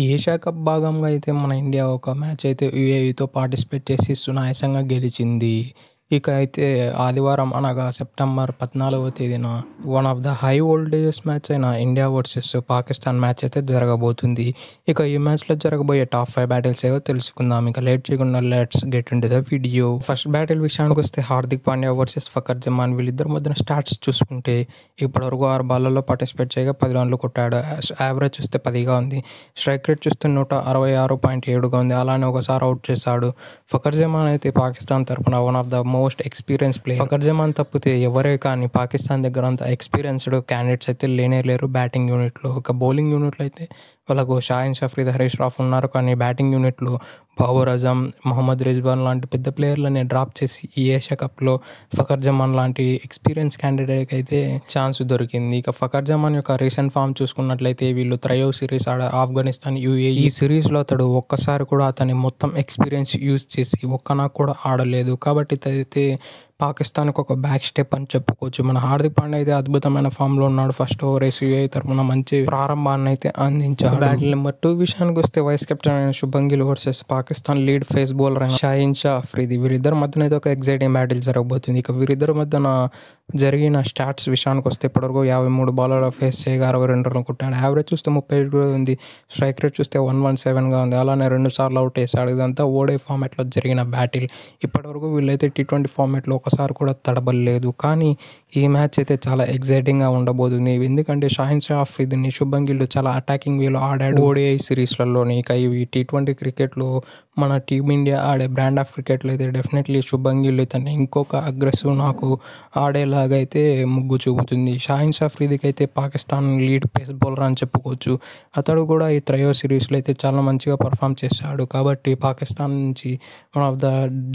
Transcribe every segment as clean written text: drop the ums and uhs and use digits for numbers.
ఈ Asia cup భాగంగా అయితే మన ఇండియా ఒక మ్యాచ్ అయితే యూఏఈతో పార్టిసిపేట్ చేసి సునాయాసంగా గెలిచింది. ఇక అయితే ఆదివారం అనగా సెప్టెంబర్ 14వ తేదీన one of the high voltages match అయిన ఇండియా వర్సెస్ పాకిస్తాన్ మ్యాచ్ అయితే జరగబోతుంది. ఇక ఈ మ్యాచ్లో జరగబోయే టాప్ 5 బ్యాటిల్స్ ఏవో తెలుసుకుందాం. ఇక లేట్ చేయకుండా let's get into the video. First battle విషయానికి వస్తే హార్దిక్ పాండ్యా వర్సెస్ ఫకర్ జమాన్. వీళ్ళిద్దరి మధ్యన స్టాట్స్ చూసుకుంటే ఇప్పటివరకు 6 బాళ్ళలో పార్టిసిపేట్ చేయగా 10 రన్లు కొట్టాడు. యావరేజ్ చూస్తే 10గా ఉంది. స్ట్రైక్ రేట్ చూస్తే 166.7గా ఉంది. అలానే ఒకసారి అవుట్ చేశాడు. ఫకర్ జమాన్ అయితే పాకిస్తాన్ తరపున one of the most experience player. Fakhar Zaman తప్పితే ఎవరే కానీ పాకిస్తాన్ దగ్గర అంత ఎక్స్పీరియన్స్డ్ క్యాండిడేట్స్ అయితే లేరు బ్యాటింగ్ యూనిట్లో. ఇక బౌలింగ్ యూనిట్లో అయితే వాళ్ళకు షాహిన్ షఫ్రీద్, హరీష్ రాఫ్ ఉన్నారు. కానీ బ్యాటింగ్ యూనిట్లో బాబర్ అజమ్, మొహమ్మద్ రిజ్వాన్ లాంటి పెద్ద ప్లేయర్లని డ్రాప్ చేసి ఈ ఏషియా కప్లో ఫకర్ జమాన్ లాంటి ఎక్స్పీరియన్స్ క్యాండిడేట్కి అయితే ఛాన్స్ దొరికింది. ఇక ఫకర్ జమాన్ యొక్క రీసెంట్ ఫామ్ చూసుకున్నట్లయితే వీళ్ళు త్రయో సిరీస్ ఆఫ్ఘనిస్తాన్, యూఏఈ. ఈ సిరీస్లో అతడు ఒక్కసారి కూడా అతని మొత్తం ఎక్స్పీరియన్స్ యూజ్ చేసి ఒక్కనా కూడా ఆడలేదు. కాబట్టి అయితే పాకిస్తాన్కి ఒక బ్యాక్ స్టెప్ అని చెప్పుకోవచ్చు. మన హార్దిక్ పాండ్యా అయితే అద్భుతమైన ఫామ్లో ఉన్నాడు. ఫస్ట్ ఓవర్ యూఏఈ తరఫున మంచి ప్రారంభాన్ని అయితే అందించాడు. బ్యాటిల్ నెంబర్ 2 విషయానికి వస్తే వైస్ కెప్టెన్ అయిన Shubman Gill versus Pakistan lead pace bowler అయిన షాహిన్ షా అఫ్రిది. వీరిద్దరి మధ్యన అయితే ఒక ఎగ్జైటింగ్ బ్యాటిల్ జరగబోతుంది. ఇక వీరిద్దరి మధ్యన జరిగిన స్టాట్స్ విషయానికి వస్తే ఇప్పటివరకు 53 బాల్లలో ఫేస్ చేయగా 62 రన్లు కొట్టాడు. యావరేజ్ చూస్తే 37 ఉంది. స్ట్రైక్ రేట్ చూస్తే 117గా ఉంది. అలానే 2 సార్లు అవుట్ వేసాడు. ఇదంతా ఓడే ఫార్మాట్లో జరిగిన బ్యాటిల్. ఇప్పటివరకు వీళ్ళైతే టీ20 ఫార్మాట్లో ఒకసారి కూడా తడబడలేదు. కానీ ఈ మ్యాచ్ అయితే చాలా ఎగ్జైటింగ్గా ఉండబోతుంది. ఎందుకంటే షాహిన్ షా అఫ్రిదిని శుభన్ గిల్ చాలా అటాకింగ్ వేలో ఆడాడు ఓడిఐ సిరీస్లలోని. ఇక ఇవి టీ20 క్రికెట్లో మన టీమిండియా ఆడే బ్రాండ్ ఆఫ్ క్రికెట్లో అయితే డెఫినెట్లీ శుభన్ గిల్ ఇతన్ని ఇంకొక అగ్రెసివ్ నాకు ఆడేలాగా అయితే ముగ్గు చూపుతుంది. షాహిన్ షా అఫ్రిదికి అయితే పాకిస్తాన్ లీడ్ పేస్ బౌలర్ అని చెప్పుకోవచ్చు. అతడు కూడా ఈ త్రయో సిరీస్లో అయితే చాలా మంచిగా పర్ఫామ్ చేశాడు. కాబట్టి పాకిస్తాన్ నుంచి one of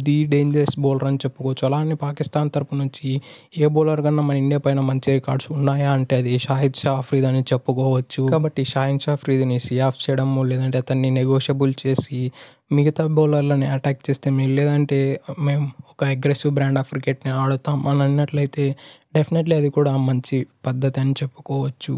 the dangerous bowler అని చెప్పుకోవచ్చు. అలానే పాకిస్తాన్ తరపు నుంచి ఏ బౌలర్ కన్నా మన ఇండియా పైన మంచి రికార్డ్స్ ఉన్నాయా అంటే అది షాహిద్ షా అఫ్రిది అని చెప్పుకోవచ్చు. కాబట్టి షాహిన్ షా అఫ్రిదిని ఆఫ్ చేయడము లేదంటే అతన్ని నెగోషియబుల్ చేసి మిగతా బౌలర్లని అటాక్ చేస్తే లేదంటే మేము ఒక అగ్రెసివ్ బ్రాండ్ ఆఫ్ క్రికెట్ని ఆడుతాం అని అన్నట్లయితే డెఫినెట్లీ అది కూడా మంచి పద్ధతి అని చెప్పుకోవచ్చు.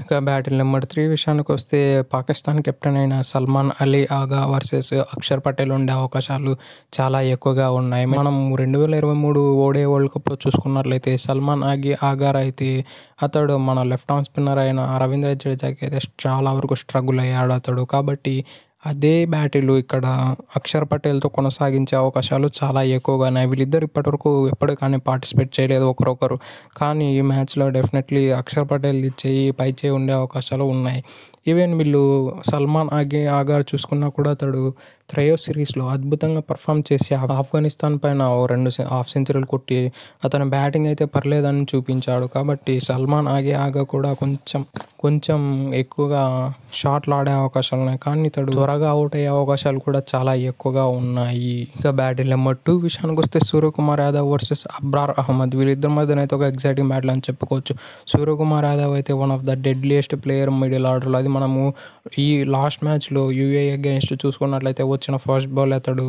ఇక బ్యాటిల్ నెంబర్ 3 విషయానికి వస్తే పాకిస్తాన్ కెప్టెన్ అయిన సల్మాన్ అలీ ఆగా వర్సెస్ అక్షర్ పటేల్ ఉండే అవకాశాలు చాలా ఎక్కువగా ఉన్నాయి. మనం 2023 ఓడే వరల్డ్ కప్లో చూసుకున్నట్లయితే సల్మాన్ ఆగార్ అయితే అతడు మన లెఫ్ట్ ఆర్మ్ స్పిన్నర్ అయిన రవీంద్ర జడేజాకి అయితే చాలా వరకు స్ట్రగుల్ అయ్యాడు అతడు. కాబట్టి అదే బ్యాటిల్ ఇక్కడ అక్షర్ పటేల్తో కొనసాగించే అవకాశాలు చాలా ఎక్కువగా ఉన్నాయి. వీళ్ళిద్దరు ఇప్పటివరకు ఎప్పుడు కానీ పార్టిసిపేట్ చేయలేదు ఒకరొకరు. కానీ ఈ మ్యాచ్లో డెఫినెట్లీ అక్షర్ పటేల్ పై చేయి ఉండే అవకాశాలు ఉన్నాయి. ఈవెన్ వీళ్ళు సల్మాన్ ఆగార్ చూసుకున్నా కూడా అతడు త్రయో సిరీస్లో అద్భుతంగా పర్ఫామ్ చేసి ఆఫ్ఘనిస్తాన్ పైన 2 హాఫ్ సెంచరీలు కొట్టి అతని బ్యాటింగ్ అయితే పర్లేదని చూపించాడు. కాబట్టి సల్మాన్ ఆగా కూడా కొంచెం ఎక్కువగా షాట్లు ఆడే అవకాశాలు ఉన్నాయి. కానీ ఇతడు త్వరగా అవుట్ అయ్యే అవకాశాలు కూడా చాలా ఎక్కువగా ఉన్నాయి. ఇక బ్యాటిల్ నెంబర్ 2 విషయానికి వస్తే సూర్యకుమార్ యాదవ్ వర్సెస్ అబ్రార్ అహ్మద్. వీళ్ళిద్దరి మధ్యన అయితే ఒక ఎగ్జైటింగ్ బ్యాటిల్ అని చెప్పుకోవచ్చు. సూర్యకుమార్ యాదవ్ అయితే one of the deadliest player middle ఆర్డర్లో. అది మనము ఈ లాస్ట్ మ్యాచ్లో యూఏఈ అగైన్స్ట్ చూసుకున్నట్లయితే వచ్చిన ఫస్ట్ బాల్ అతడు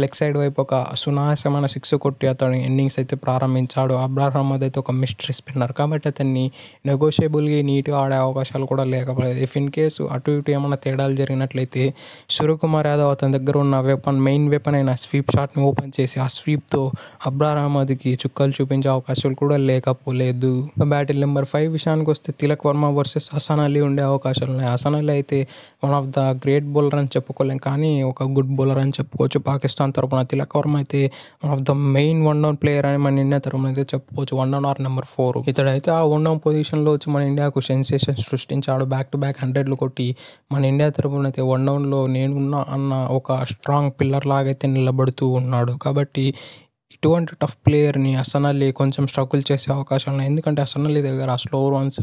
లెగ్ సైడ్ వైపు ఒక సునాయాసమైన 6 కొట్టి అతను ఇన్నింగ్స్ అయితే ప్రారంభించాడు. అబ్రార్ అహ్మద్ అయితే ఒక మిస్టరీ స్పిన్నర్. కాబట్టి అతన్ని నెగోషియబుల్గా నీట్గా ఆడే అవకాశాలు కూడా లేకపోలేదు. ఇఫ్ ఇన్ కేసు అటు ఇటు ఏమైనా తేడాలు జరిగినట్లయితే సూర్యకుమార్ యాదవ్ అతని దగ్గర ఉన్న మెయిన్ వెపన్ అయిన స్వీప్ షాట్ని ఓపెన్ చేసి ఆ స్వీప్తో అబ్రార్ అహ్మద్కి చుక్కలు చూపించే అవకాశాలు కూడా లేకపోలేదు. బ్యాటిల్ నెంబర్ 5 విషయానికి వస్తే తిలక్ వర్మ వర్సెస్ హసన్ అలీ ఉండే అవకాశాలు ఉన్నాయి. హసన్ అలీ అయితే one of the great bowler అని చెప్పుకోలేం, కానీ ఒక గుడ్ బౌలర్ అని చెప్పుకోవచ్చు పాకిస్తాన్ తరపున. తిలక్ వర్మ అయితే one of the main one down player అని మన ఇండియా తరపున అయితే చెప్పుకోవచ్చు. 1 డౌన్ ఆర్ నెంబర్ 4. ఇతడైతే ఆ 1 డౌన్ పొజిషన్లో వచ్చి మన ఇండియాకు సెన్సేషన్ సృష్టించాడు. బ్యాక్ టు బ్యాక్ 100లు కొట్టి మన ఇండియా తరపున అయితే 1 డౌన్లో నేనున్నా అన్న ఒక స్ట్రాంగ్ పిల్లర్ లాగైతే నిలబడుతూ ఉన్నాడు. కాబట్టి ఇటువంటి టఫ్ ప్లేయర్ని హసన్ అలీ కొంచెం స్ట్రగుల్ చేసే అవకాశాలు ఉన్నాయి. ఎందుకంటే హసన్ అలీ దగ్గర స్లో రన్స్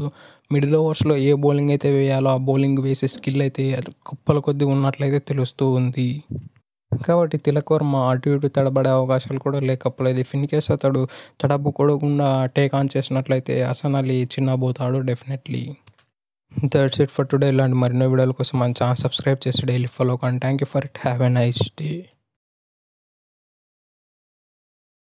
మిడిల్ ఓవర్స్లో ఏ బౌలింగ్ అయితే వేయాలో ఆ బౌలింగ్ వేసే స్కిల్ అయితే కుప్పల కొద్ది ఉన్నట్లయితే తెలుస్తూ ఉంది. కాబట్టి తిలక్ వర్మ అటు ఇటు తడబడే అవకాశాలు కూడా లేకపోలేదు. ఇఫ్ ఇన్ కేస్ అతడు తడబడకుండా టేక్ ఆన్ చేసినట్లయితే హసన్ అలీ చిన్నబోతాడు definitely. That's it for today. ఇలాంటి మరిన్నో వీడియోల కోసం మన ఛానల్ సబ్స్క్రైబ్ చేసి డైలీ ఫాలో కండి. Thank you for it. Have a nice day.